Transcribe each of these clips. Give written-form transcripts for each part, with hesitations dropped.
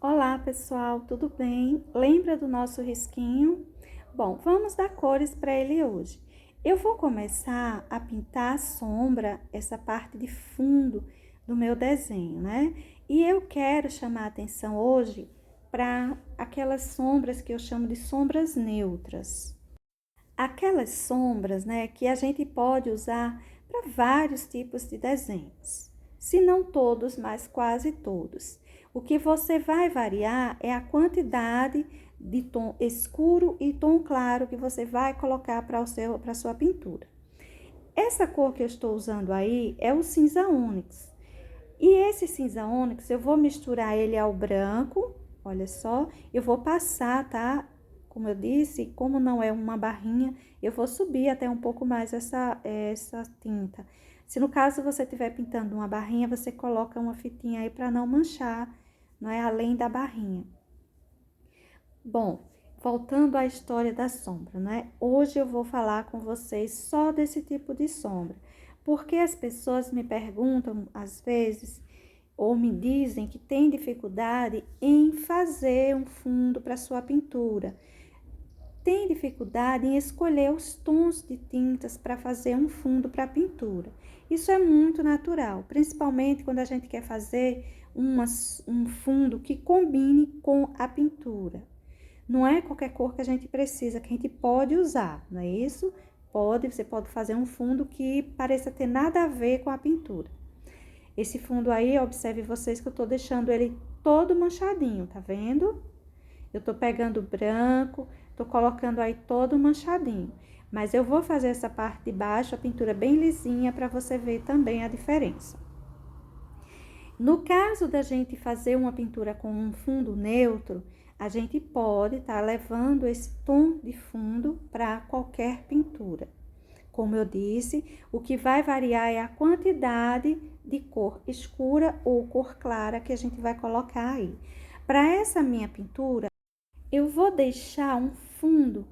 Olá pessoal, tudo bem? Lembra do nosso risquinho? Bom, vamos dar cores para ele hoje. Eu vou começar a pintar a sombra, essa parte de fundo do meu desenho, né? E eu quero chamar a atenção hoje para aquelas sombras que eu chamo de sombras neutras. Aquelas sombras, né, que a gente pode usar para vários tipos de desenhos. Se não todos, mas quase todos. O que você vai variar é a quantidade de tom escuro e tom claro que você vai colocar para a sua pintura. Essa cor que eu estou usando aí é o cinza ônix. E esse cinza ônix eu vou misturar ele ao branco, olha só, eu vou passar, tá? Como eu disse, como não é uma barrinha, eu vou subir até um pouco mais essa tinta. Se no caso você estiver pintando uma barrinha, você coloca uma fitinha aí para não manchar, não é? Além da barrinha. Bom, voltando à história da sombra, né? Hoje eu vou falar com vocês só desse tipo de sombra, porque as pessoas me perguntam, às vezes, ou me dizem que tem dificuldade em fazer um fundo para sua pintura. Tem dificuldade em escolher os tons de tintas para fazer um fundo para a pintura. Isso é muito natural, principalmente quando a gente quer fazer um fundo que combine com a pintura. Não é qualquer cor que a gente precisa, que a gente pode usar, não é isso? Você pode fazer um fundo que pareça ter nada a ver com a pintura. Esse fundo aí, observe vocês que eu tô deixando ele todo manchadinho, tá vendo? Eu tô pegando branco, tô colocando aí todo manchadinho. Mas eu vou fazer essa parte de baixo, a pintura bem lisinha, para você ver também a diferença. No caso da gente fazer uma pintura com um fundo neutro, a gente pode estar levando esse tom de fundo para qualquer pintura. Como eu disse, o que vai variar é a quantidade de cor escura ou cor clara que a gente vai colocar aí. Para essa minha pintura, eu vou deixar um fundo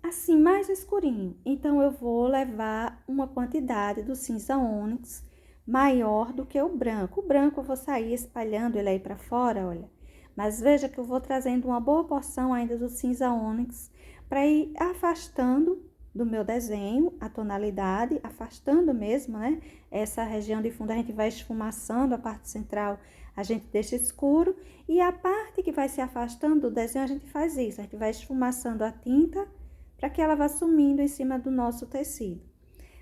assim mais escurinho. Então, eu vou levar uma quantidade do cinza ônix maior do que o branco. O branco eu vou sair espalhando ele aí para fora, olha. Mas veja que eu vou trazendo uma boa porção ainda do cinza ônix para ir afastando do meu desenho a tonalidade, afastando mesmo, né? Essa região de fundo a gente vai esfumaçando, a parte central a gente deixa escuro e a parte que vai se afastando do desenho a gente faz isso, a gente vai esfumaçando a tinta para que ela vá sumindo em cima do nosso tecido.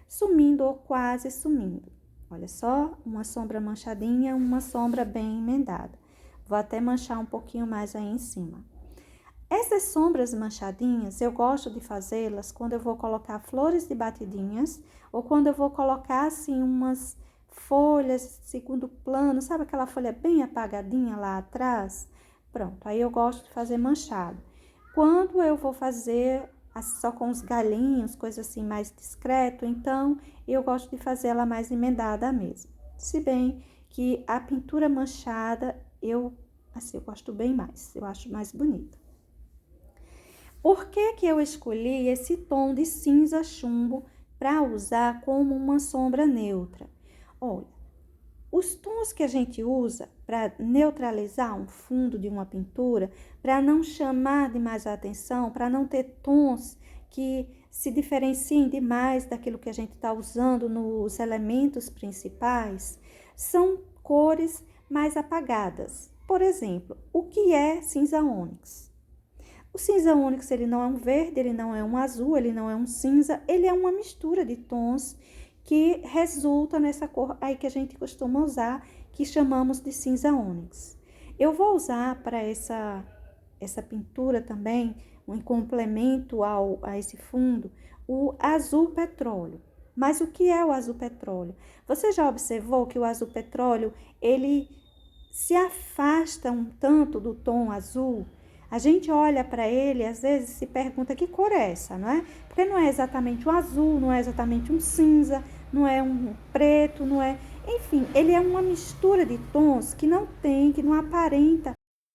Sumindo ou quase sumindo. Olha só, uma sombra manchadinha, uma sombra bem emendada. Vou até manchar um pouquinho mais aí em cima. Essas sombras manchadinhas, eu gosto de fazê-las quando eu vou colocar flores de batidinhas ou quando eu vou colocar, assim, umas folhas segundo plano, sabe aquela folha bem apagadinha lá atrás? Pronto, aí eu gosto de fazer manchado. Quando eu vou fazer só com os galinhos, coisa assim mais discreto, então eu gosto de fazer ela mais emendada mesmo. Se bem que a pintura manchada, eu gosto bem mais, eu acho mais bonita. Por que eu escolhi esse tom de cinza chumbo para usar como uma sombra neutra? Olha, os tons que a gente usa para neutralizar um fundo de uma pintura, para não chamar demais a atenção, para não ter tons que se diferenciem demais daquilo que a gente está usando nos elementos principais, são cores mais apagadas. Por exemplo, o que é cinza ônix? O cinza ônix, ele não é um verde, ele não é um azul, ele não é um cinza, ele é uma mistura de tons que resulta nessa cor aí que a gente costuma usar, que chamamos de cinza ônix. Eu vou usar para essa pintura também, um complemento a esse fundo, o azul petróleo. Mas o que é o azul petróleo? Você já observou que o azul petróleo, ele se afasta um tanto do tom azul? A gente olha para ele e às vezes se pergunta que cor é essa, não é? Porque não é exatamente um azul, não é exatamente um cinza, não é um preto, não é... Enfim, ele é uma mistura de tons que não tem, que não aparenta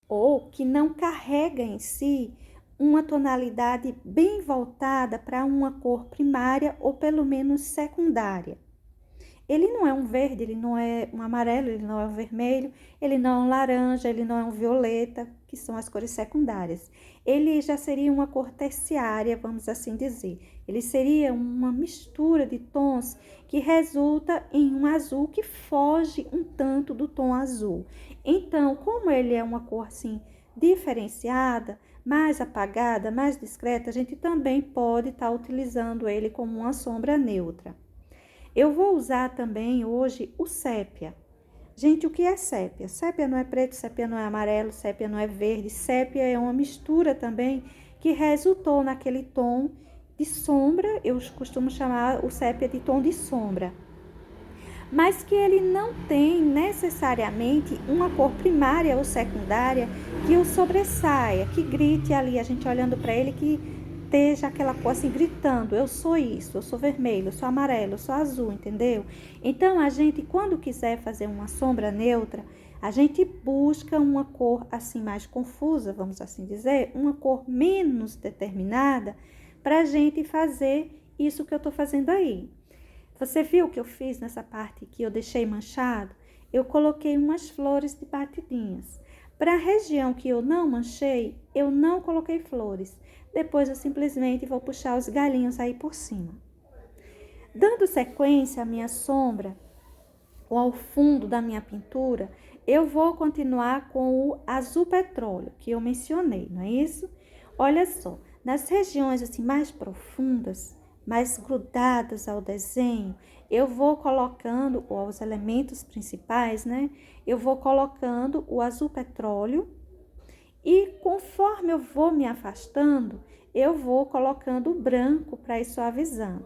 ou que não carrega em si uma tonalidade bem voltada para uma cor primária ou pelo menos secundária. ele não é um verde, ele não é um amarelo, ele não é um vermelho, ele não é um laranja, ele não é um violeta, que são as cores secundárias. Ele já seria uma cor terciária, vamos assim dizer. Ele seria uma mistura de tons que resulta em um azul que foge um tanto do tom azul. Então, como ele é uma cor assim diferenciada, mais apagada, mais discreta, a gente também pode estar utilizando ele como uma sombra neutra. Eu vou usar também hoje o sépia. Gente, o que é sépia? Sépia não é preto, sépia não é amarelo, sépia não é verde. Sépia é uma mistura também que resultou naquele tom de sombra. Eu costumo chamar o sépia de tom de sombra. Mas que ele não tem necessariamente uma cor primária ou secundária que o sobressaia, que grite ali, a gente olhando para ele, que esteja aquela cor assim gritando, eu sou isso, eu sou vermelho, eu sou amarelo, eu sou azul, entendeu? Então a gente, quando quiser fazer uma sombra neutra, a gente busca uma cor assim mais confusa, vamos assim dizer, uma cor menos determinada, para a gente fazer isso que eu estou fazendo aí. Você viu o que eu fiz nessa parte que eu deixei manchado? Eu coloquei umas flores de batidinhas. Para a região que eu não manchei, eu não coloquei flores. Depois eu simplesmente vou puxar os galinhos aí por cima. Dando sequência à minha sombra, ou ao fundo da minha pintura, eu vou continuar com o azul petróleo, que eu mencionei, não é isso? Olha só, nas regiões assim mais profundas, mais grudadas ao desenho, eu vou colocando, ou aos elementos principais, né? Eu vou colocando o azul petróleo e conforme eu vou me afastando, eu vou colocando o branco para ir suavizando.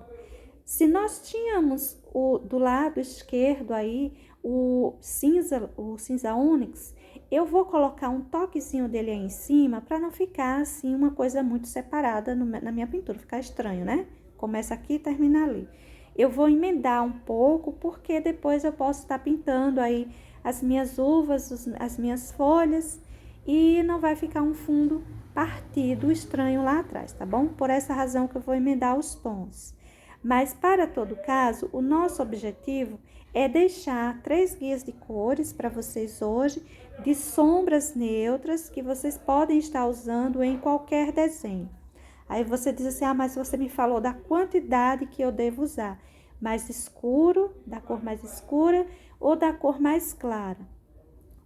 Se nós tínhamos do lado esquerdo aí o cinza ônix, eu vou colocar um toquezinho dele aí em cima para não ficar assim uma coisa muito separada na minha pintura, ficar estranho, né? Começa aqui e termina ali. Eu vou emendar um pouco porque depois eu posso estar pintando aí as minhas uvas, as minhas folhas e não vai ficar um fundo partido estranho lá atrás, tá bom? Por essa razão que eu vou emendar os tons. Mas para todo caso, o nosso objetivo é deixar 3 guias de cores para vocês hoje, de sombras neutras que vocês podem estar usando em qualquer desenho. Aí você diz assim, mas você me falou da quantidade que eu devo usar. Mais escuro, da cor mais escura ou da cor mais clara.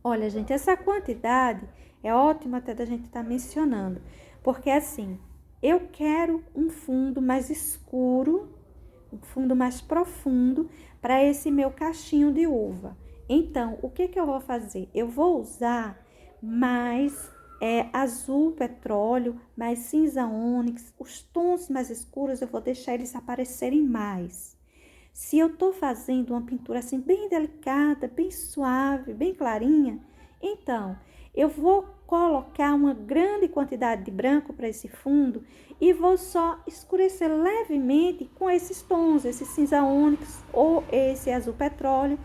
Olha, gente, essa quantidade é ótima até da gente estar mencionando. Porque assim, eu quero um fundo mais escuro, um fundo mais profundo para esse meu cachinho de uva. Então, o que eu vou fazer? Eu vou usar mais azul petróleo, mais cinza ônix, os tons mais escuros eu vou deixar eles aparecerem mais. Se eu tô fazendo uma pintura assim bem delicada, bem suave, bem clarinha, então eu vou colocar uma grande quantidade de branco para esse fundo e vou só escurecer levemente com esses tons, esse cinza ônix ou esse azul petróleo.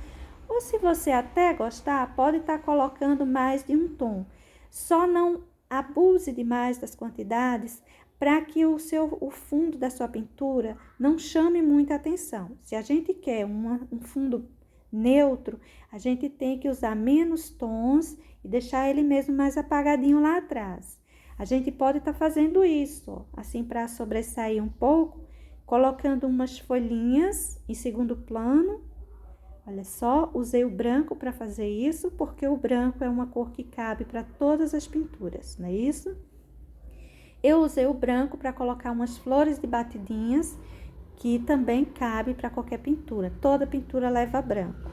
Ou se você até gostar, pode estar colocando mais de um tom. Só não abuse demais das quantidades para que o fundo da sua pintura não chame muita atenção. Se a gente quer um fundo neutro, a gente tem que usar menos tons e deixar ele mesmo mais apagadinho lá atrás. A gente pode estar fazendo isso, assim para sobressair um pouco, colocando umas folhinhas em segundo plano. Olha só, usei o branco para fazer isso, porque o branco é uma cor que cabe para todas as pinturas, não é isso? Eu usei o branco para colocar umas flores de batidinhas, que também cabe para qualquer pintura. Toda pintura leva branco,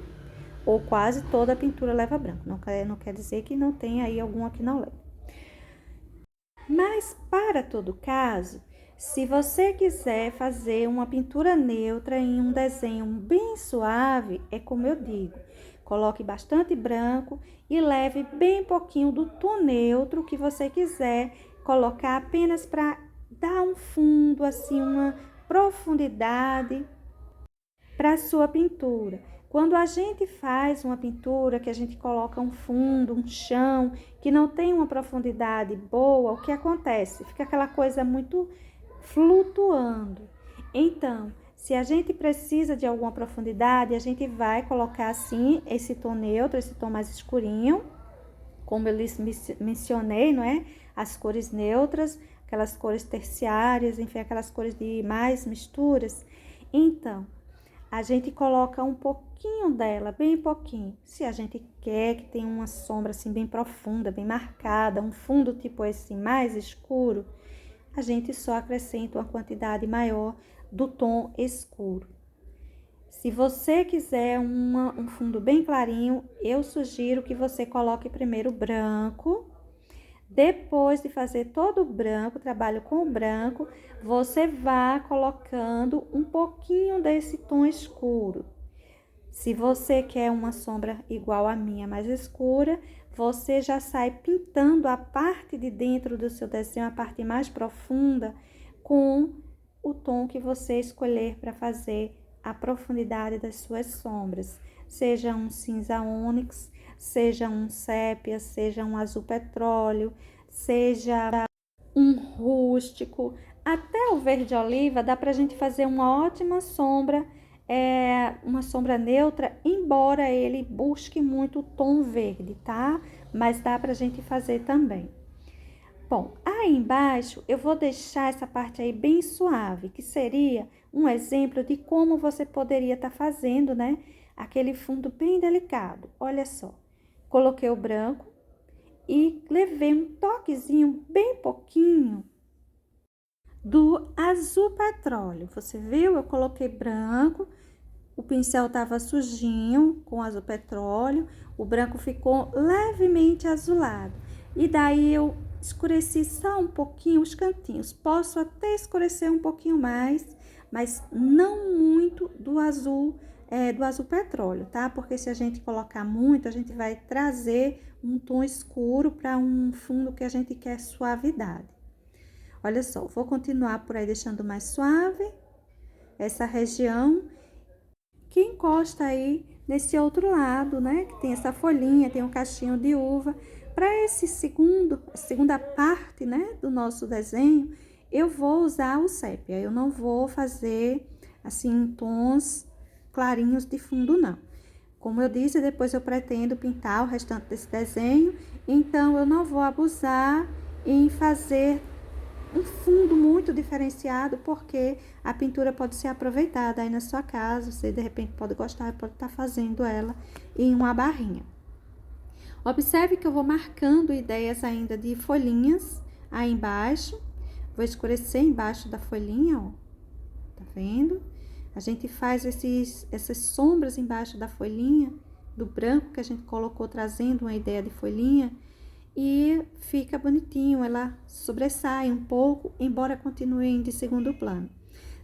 ou quase toda pintura leva branco. Não quer dizer que não tem aí alguma que não leva. Mas, para todo caso, se você quiser fazer uma pintura neutra em um desenho bem suave, é como eu digo, coloque bastante branco e leve bem pouquinho do tom neutro que você quiser colocar apenas para dar um fundo, assim, uma profundidade para a sua pintura. Quando a gente faz uma pintura que a gente coloca um fundo, um chão, que não tem uma profundidade boa, o que acontece? Fica aquela coisa muito flutuando. Então, Se a gente precisa de alguma profundidade, a gente vai colocar assim esse tom neutro, esse tom mais escurinho, como eu lhes mencionei, não é? As cores neutras, aquelas cores terciárias, enfim, aquelas cores de mais misturas. Então, a gente coloca um pouquinho dela, bem pouquinho. Se a gente quer que tenha uma sombra assim bem profunda, bem marcada, um fundo tipo esse mais escuro, a gente só acrescenta uma quantidade maior do tom escuro. Se você quiser um fundo bem clarinho, eu sugiro que você coloque primeiro branco. Depois de fazer todo o branco, trabalho com o branco, você vá colocando um pouquinho desse tom escuro. Se você quer uma sombra igual a minha, mais escura, você já sai pintando a parte de dentro do seu desenho, a parte mais profunda, com o tom que você escolher para fazer a profundidade das suas sombras. Seja um cinza ônix, seja um sépia, seja um azul petróleo, seja um rústico, até o verde oliva, dá para a gente fazer uma ótima sombra, uma sombra neutra, embora ele busque muito o tom verde, tá? Mas dá para a gente fazer também. Bom, aí embaixo eu vou deixar essa parte aí bem suave, que seria um exemplo de como você poderia estar fazendo, né? Aquele fundo bem delicado. Olha só, coloquei o branco e levei um toquezinho bem pouquinho do azul petróleo. Você viu? Eu coloquei branco, o pincel estava sujinho com azul petróleo, o branco ficou levemente azulado. E daí eu escureci só um pouquinho os cantinhos. Posso até escurecer um pouquinho mais, mas não muito do azul petróleo, tá? Porque se a gente colocar muito, a gente vai trazer um tom escuro para um fundo que a gente quer suavidade. Olha só, vou continuar por aí deixando mais suave essa região que encosta aí nesse outro lado, né? Que tem essa folhinha, tem um cachinho de uva. Para esse segunda parte, né, do nosso desenho, eu vou usar o sépia. Eu não vou fazer assim tons clarinhos de fundo, não. Como eu disse, depois eu pretendo pintar o restante desse desenho, então eu não vou abusar em fazer um fundo muito diferenciado, porque a pintura pode ser aproveitada aí na sua casa, você de repente pode gostar e pode estar fazendo ela em uma barrinha. Observe que eu vou marcando ideias ainda de folhinhas aí embaixo, vou escurecer embaixo da folhinha, ó, tá vendo? A gente faz essas sombras embaixo da folhinha, do branco que a gente colocou, trazendo uma ideia de folhinha, e fica bonitinho, ela sobressai um pouco, embora continue de segundo plano.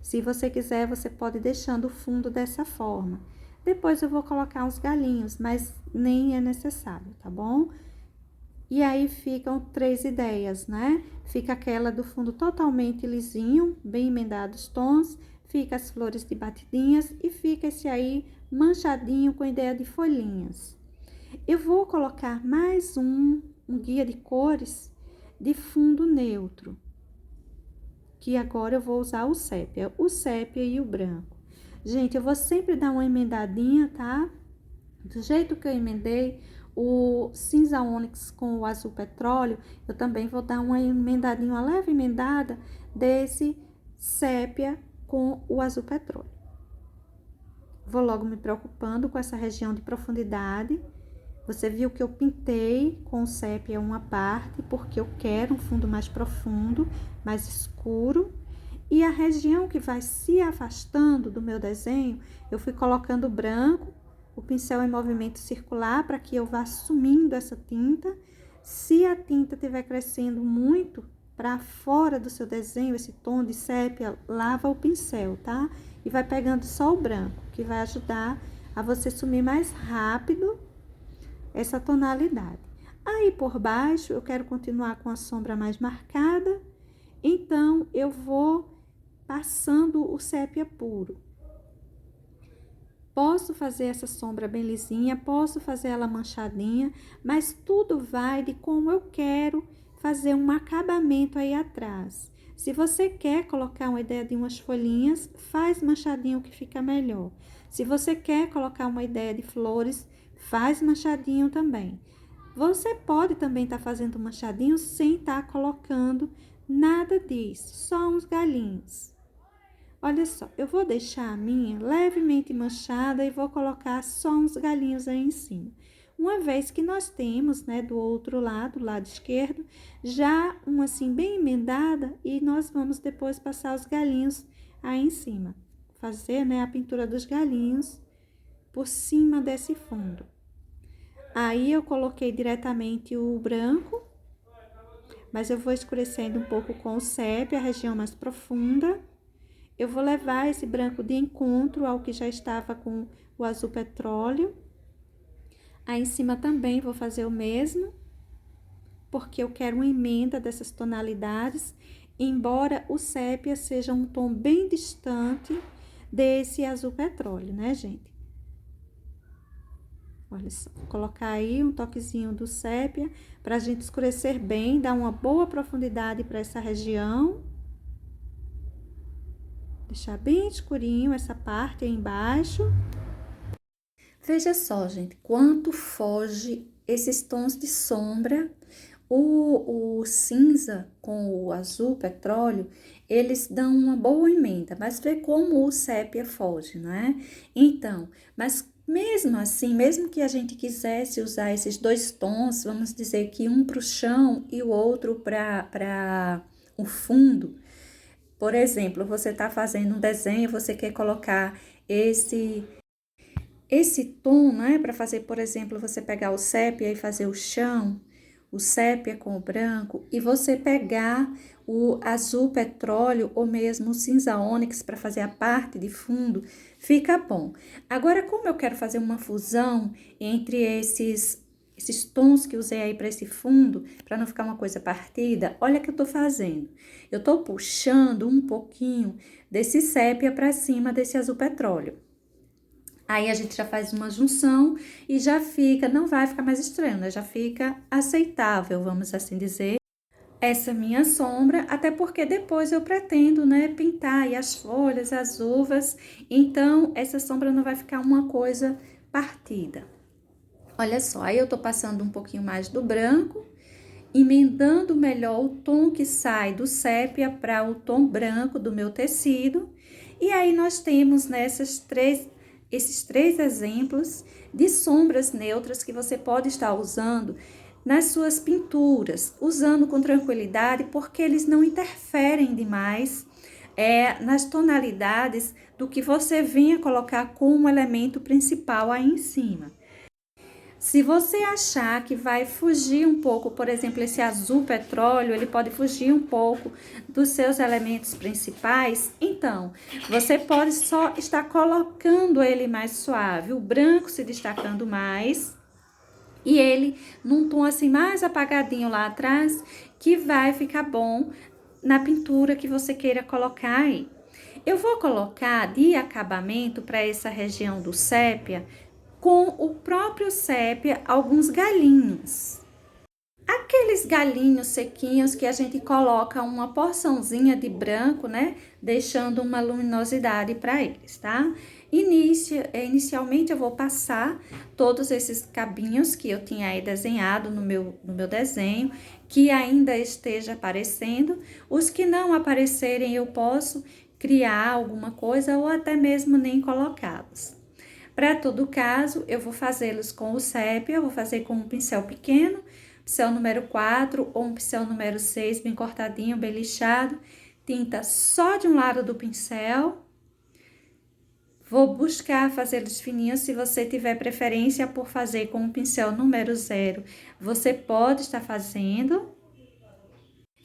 Se você quiser, você pode ir deixando o fundo dessa forma. Depois eu vou colocar uns galinhos, mas nem é necessário, tá bom? E aí ficam 3 ideias, né? Fica aquela do fundo totalmente lisinho, bem emendado os tons, fica as flores de batidinhas e fica esse aí manchadinho com ideia de folhinhas. Eu vou colocar mais um guia de cores de fundo neutro, que agora eu vou usar o sépia e o branco. Gente, eu vou sempre dar uma emendadinha, tá? Do jeito que eu emendei o cinza ônix com o azul petróleo, eu também vou dar uma emendadinha, uma leve emendada desse sépia com o azul petróleo. Vou logo me preocupando com essa região de profundidade. Você viu que eu pintei com o sépia uma parte, porque eu quero um fundo mais profundo, mais escuro. E a região que vai se afastando do meu desenho, eu fui colocando branco, o pincel em movimento circular, para que eu vá sumindo essa tinta. Se a tinta estiver crescendo muito para fora do seu desenho, esse tom de sépia, lava o pincel, tá? E vai pegando só o branco, que vai ajudar a você sumir mais rápido essa tonalidade. Aí, por baixo, eu quero continuar com a sombra mais marcada, então eu vou passando o sépia puro. Posso fazer essa sombra bem lisinha, posso fazer ela manchadinha, mas tudo vai de como eu quero fazer um acabamento aí atrás. Se você quer colocar uma ideia de umas folhinhas, faz manchadinho que fica melhor. Se você quer colocar uma ideia de flores, faz manchadinho também. Você pode também estar fazendo manchadinho sem estar colocando nada disso, só uns galinhos. Olha só, eu vou deixar a minha levemente manchada e vou colocar só uns galinhos aí em cima. Uma vez que nós temos, né, do outro lado, lado esquerdo, já uma assim bem emendada e nós vamos depois passar os galinhos aí em cima. Fazer, né, a pintura dos galinhos por cima desse fundo. Aí eu coloquei diretamente o branco, mas eu vou escurecendo um pouco com o sépia, a região mais profunda. Eu vou levar esse branco de encontro ao que já estava com o azul petróleo. Aí em cima também vou fazer o mesmo, porque eu quero uma emenda dessas tonalidades, embora o sépia seja um tom bem distante desse azul petróleo, né, gente? Olha só, vou colocar aí um toquezinho do sépia para a gente escurecer bem, dar uma boa profundidade para essa região. Deixar bem escurinho essa parte aí embaixo. Veja só, gente, quanto foge esses tons de sombra. O cinza com o azul petróleo, eles dão uma boa emenda, mas vê como o sépia foge, não é? Então, mas mesmo assim, mesmo que a gente quisesse usar esses dois tons, vamos dizer que um para o chão e o outro para o fundo. Por exemplo, você está fazendo um desenho, você quer colocar esse tom, né? Para fazer, por exemplo, você pegar o sépia e fazer o chão, o sépia com o branco, e você pegar o azul petróleo ou mesmo o cinza ônix para fazer a parte de fundo, fica bom. Agora, como eu quero fazer uma fusão entre esses tons que usei aí para esse fundo, para não ficar uma coisa partida, olha o que eu tô fazendo. Eu tô puxando um pouquinho desse sépia para cima desse azul petróleo. Aí a gente já faz uma junção e já fica, não vai ficar mais estranho, né? Já fica aceitável, vamos assim dizer, essa minha sombra, até porque depois eu pretendo, né, pintar aí as folhas, as uvas, então essa sombra não vai ficar uma coisa partida. Olha só, aí eu tô passando um pouquinho mais do branco, emendando melhor o tom que sai do sépia para o tom branco do meu tecido, e aí nós temos esses três exemplos de sombras neutras que você pode estar usando nas suas pinturas, usando com tranquilidade, porque eles não interferem demais nas tonalidades do que você venha colocar como elemento principal aí em cima. Se você achar que vai fugir um pouco, por exemplo, esse azul petróleo, ele pode fugir um pouco dos seus elementos principais, então, você pode só estar colocando ele mais suave, o branco se destacando mais, e ele num tom assim mais apagadinho lá atrás, que vai ficar bom na pintura que você queira colocar aí. Eu vou colocar de acabamento para essa região do sépia, com o próprio sépia, alguns galinhos. Aqueles galinhos sequinhos que a gente coloca uma porçãozinha de branco, né? Deixando uma luminosidade para eles, tá? Inicialmente eu vou passar todos esses cabinhos que eu tinha aí desenhado no meu desenho, que ainda esteja aparecendo. Os que não aparecerem eu posso criar alguma coisa ou até mesmo nem colocá-los. Para todo caso, eu vou fazê-los com o sépia, eu vou fazer com um pincel pequeno, pincel número 4 ou um pincel número 6, bem cortadinho, bem lixado, tinta só de um lado do pincel. Vou buscar fazê-los fininhos, se você tiver preferência por fazer com o pincel número 0, você pode estar fazendo.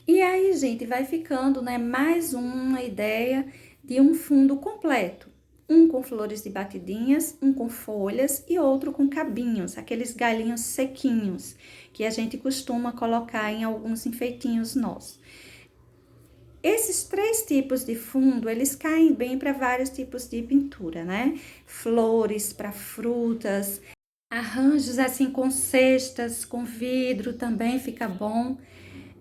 E aí, gente, vai ficando, né, mais uma ideia de um fundo completo. Um com flores de batidinhas, um com folhas e outro com cabinhos, aqueles galinhos sequinhos que a gente costuma colocar em alguns enfeitinhos nossos. Esses três tipos de fundo, eles caem bem para vários tipos de pintura, né? Flores para frutas, arranjos assim com cestas, com vidro também fica bom.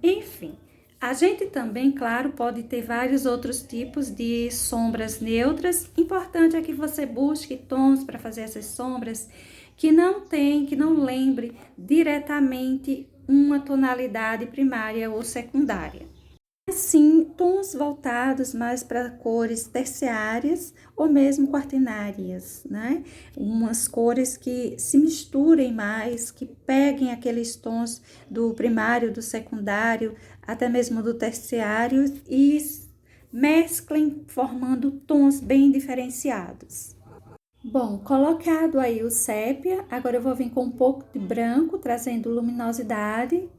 Enfim, A gente também, claro, pode ter vários outros tipos de sombras neutras. Importante é que você busque tons para fazer essas sombras que não lembre diretamente uma tonalidade primária ou secundária. Sim, tons voltados mais para cores terciárias ou mesmo quaternárias, né? Umas cores que se misturem mais, que peguem aqueles tons do primário, do secundário, até mesmo do terciário e mesclem formando tons bem diferenciados. Bom, colocado aí o sépia, agora eu vou vir com um pouco de branco, trazendo luminosidade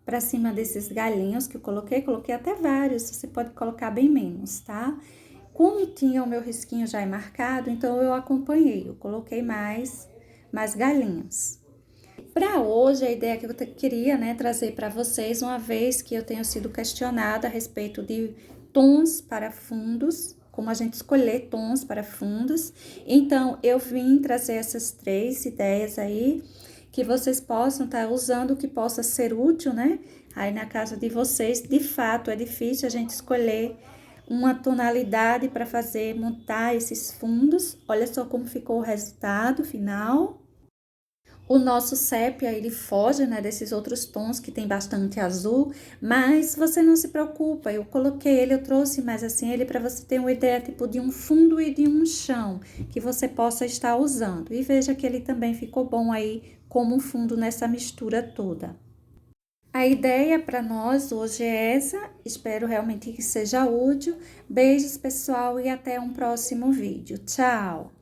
para cima desses galinhos que eu coloquei até vários, você pode colocar bem menos, tá? Como tinha o meu risquinho já marcado, então eu acompanhei, eu coloquei mais galinhos. Para hoje, a ideia que eu queria, né, trazer para vocês, uma vez que eu tenho sido questionada a respeito de tons para fundos, como a gente escolher tons para fundos, então eu vim trazer essas 3 ideias aí, que vocês possam estar usando, que possa ser útil, né? Aí na casa de vocês, de fato, é difícil a gente escolher uma tonalidade para fazer, montar esses fundos. Olha só como ficou o resultado final. O nosso sépia, ele foge, né, desses outros tons que tem bastante azul, mas você não se preocupa, eu coloquei ele, eu trouxe mais assim ele para você ter uma ideia tipo de um fundo e de um chão que você possa estar usando. E veja que ele também ficou bom aí como fundo nessa mistura toda. A ideia para nós hoje é essa, espero realmente que seja útil. Beijos, pessoal, e até um próximo vídeo. Tchau!